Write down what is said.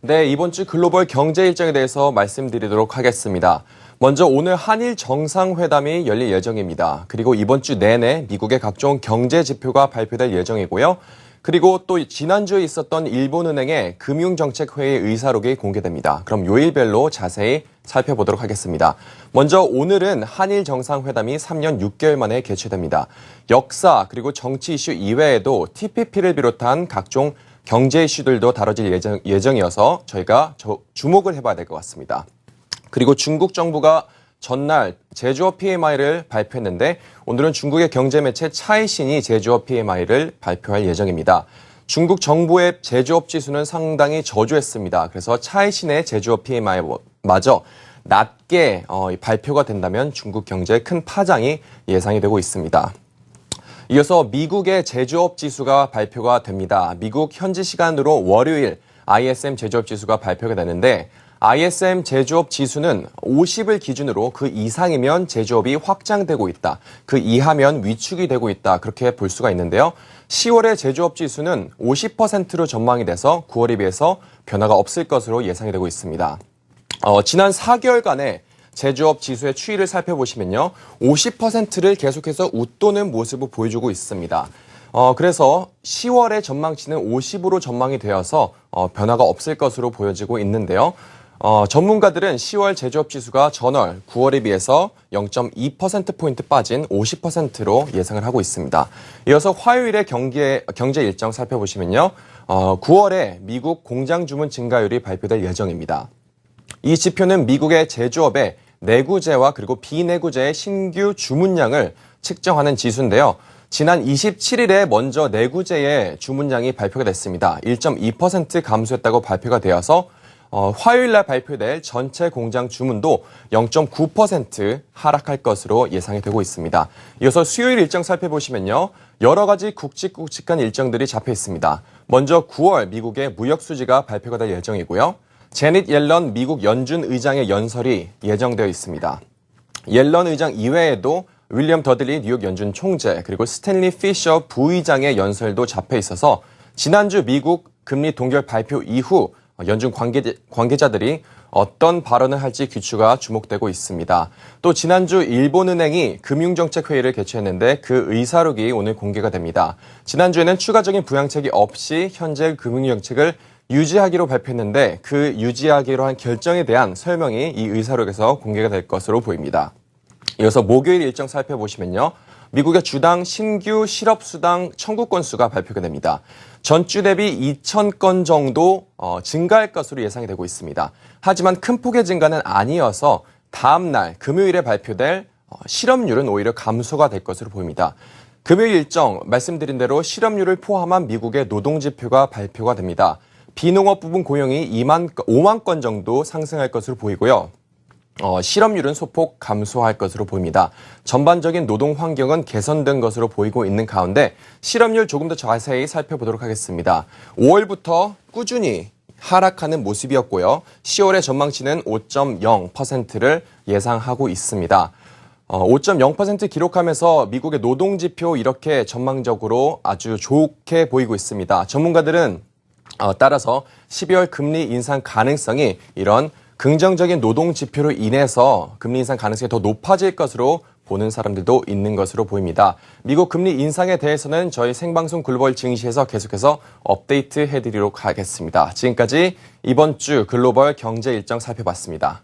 네, 이번 주 글로벌 경제 일정에 대해서 말씀드리도록 하겠습니다. 먼저 오늘 한일 정상회담이 열릴 예정입니다. 그리고 이번 주 내내 미국의 각종 경제 지표가 발표될 예정이고요. 그리고 또 지난주에 있었던 일본은행의 금융정책회의 의사록이 공개됩니다. 그럼 요일별로 자세히 살펴보도록 하겠습니다. 먼저 오늘은 한일 정상회담이 3년 6개월 만에 개최됩니다. 역사 그리고 정치 이슈 이외에도 TPP를 비롯한 각종 경제 이슈들도 다뤄질 예정이어서 저희가 주목을 해봐야 될 것 같습니다. 그리고 중국 정부가 전날 제조업 PMI를 발표했는데 오늘은 중국의 경제 매체 차이신이 제조업 PMI를 발표할 예정입니다. 중국 정부의 제조업 지수는 상당히 저조했습니다. 그래서 차이신의 제조업 PMI마저 낮게 발표가 된다면 중국 경제에 큰 파장이 예상이 되고 있습니다. 이어서 미국의 제조업 지수가 발표가 됩니다. 미국 현지 시간으로 월요일 ISM 제조업 지수가 발표가 되는데 ISM 제조업 지수는 50을 기준으로 그 이상이면 제조업이 확장되고 있다. 그 이하면 위축이 되고 있다. 그렇게 볼 수가 있는데요. 10월의 제조업 지수는 50%로 전망이 돼서 9월에 비해서 변화가 없을 것으로 예상이 되고 있습니다. 지난 4개월간의 제조업 지수의 추이를 살펴보시면요. 50%를 계속해서 웃도는 모습을 보여주고 있습니다. 그래서 10월의 전망치는 50으로 전망이 되어서 변화가 없을 것으로 보여지고 있는데요. 전문가들은 10월 제조업 지수가 전월 9월에 비해서 0.2%포인트 빠진 50%로 예상을 하고 있습니다. 이어서 화요일의 경제 일정 살펴보시면요. 9월에 미국 공장 주문 증가율이 발표될 예정입니다. 이 지표는 미국의 제조업의 내구재와 그리고 비내구재의 신규 주문량을 측정하는 지수인데요. 지난 27일에 먼저 내구재의 주문량이 발표가 됐습니다. 1.2% 감소했다고 발표가 되어서 화요일 날 발표될 전체 공장 주문도 0.9% 하락할 것으로 예상이 되고 있습니다. 이어서 수요일 일정 살펴보시면요. 여러 가지 굵직굵직한 일정들이 잡혀 있습니다. 먼저 9월 미국의 무역 수지가 발표가 될 예정이고요. 제닛 옐런 미국 연준 의장의 연설이 예정되어 있습니다. 옐런 의장 이외에도 윌리엄 더들리 뉴욕 연준 총재 그리고 스탠리 피셔 부의장의 연설도 잡혀 있어서 지난주 미국 금리 동결 발표 이후 연준 관계자들이 어떤 발언을 할지 귀추가 주목되고 있습니다. 또 지난주 일본은행이 금융정책회의를 개최했는데 그 의사록이 오늘 공개가 됩니다. 지난주에는 추가적인 부양책이 없이 현재 금융정책을 유지하기로 발표했는데 그 유지하기로 한 결정에 대한 설명이 이 의사록에서 공개가 될 것으로 보입니다. 이어서 목요일 일정 살펴보시면요. 미국의 주당 신규 실업수당 청구 건수가 발표가 됩니다. 전주 대비 2,000건 정도 증가할 것으로 예상이 되고 있습니다. 하지만 큰 폭의 증가는 아니어서 다음 날 금요일에 발표될 실업률은 오히려 감소가 될 것으로 보입니다. 금요일 일정 말씀드린 대로 실업률을 포함한 미국의 노동지표가 발표가 됩니다. 비농업 부분 고용이 5만 건 정도 상승할 것으로 보이고요. 실업률은 소폭 감소할 것으로 보입니다. 전반적인 노동 환경은 개선된 것으로 보이고 있는 가운데 실업률 조금 더 자세히 살펴보도록 하겠습니다. 5월부터 꾸준히 하락하는 모습이었고요. 10월의 전망치는 5.0%를 예상하고 있습니다. 5.0% 기록하면서 미국의 노동지표 이렇게 전망적으로 아주 좋게 보이고 있습니다. 전문가들은 따라서 12월 금리 인상 가능성이 이런 긍정적인 노동 지표로 인해서 금리 인상 가능성이 더 높아질 것으로 보는 사람들도 있는 것으로 보입니다. 미국 금리 인상에 대해서는 저희 생방송 글로벌 증시에서 계속해서 업데이트 해드리도록 하겠습니다. 지금까지 이번 주 글로벌 경제 일정 살펴봤습니다.